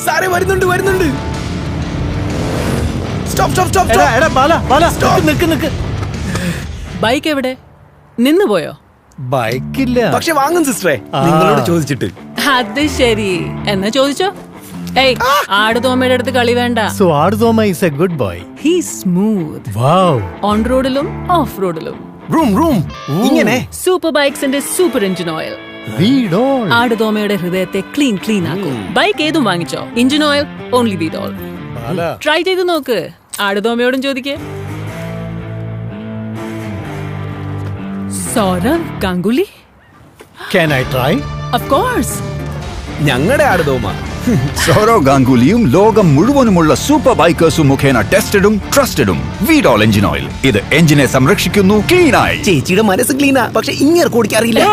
സാറേ വരുന്നുണ്ട് വരുന്നുണ്ട്. Stop stop stop. എടാ ബാല ബാല നിക്ക്. ബൈക്ക് എവിടെ? നിന്ന് പോയോ? ബൈക്കില്ല. പക്ഷെ വാങ്ങും സിസ്റ്ററെ, നിങ്ങളോട് ചോദിച്ചിട്ട്. അത് ശരി, എന്നാ ചോദിച്ചോ. ഏയ്, ആടുതോമയുടെ അടുത്ത് കളി വേണ്ട. So Aadu Thoma is a good boy. He's smooth. Wow. On റോഡിലും ഓഫ് റോഡിലും. റൂം ഇങ്ങനെ സൂപ്പർ ബൈക്സിന്റെ സൂപ്പർ എഞ്ചിൻ ഓയിൽ ആടുതോമയുടെ ഹൃദയത്തെ ക്ലീൻ ആക്കും. ബൈക്ക് ഏതും വാങ്ങിച്ചോ, എഞ്ചിൻ ഓയിൽ ഓൺലി വീഡോൾ. ട്രൈ ചെയ്ത് നോക്ക്. ആടുതോമയോടും ചോദിക്കേ. Sourav Ganguly. Can I try? Of course. ഞങ്ങളുടെ ആടുതോമ. സൗരവ് ഗാംഗുലിയും ലോകം മുഴുവനുമുള്ള സൂപ്പർ ബൈക്കേഴ്സും മുഖേന ടെസ്റ്റഡും ട്രസ്റ്റഡും വീഡോൾ എഞ്ചിൻ ഓയിൽ. ഇത് എഞ്ചിനെ സംരക്ഷിക്കുന്നു, ക്ലീനായി. ചേച്ചിയുടെ മനസ്സ് ക്ലീനാ, പക്ഷെ ഇങ്ങനെ ഓടിക്കാറില്ല.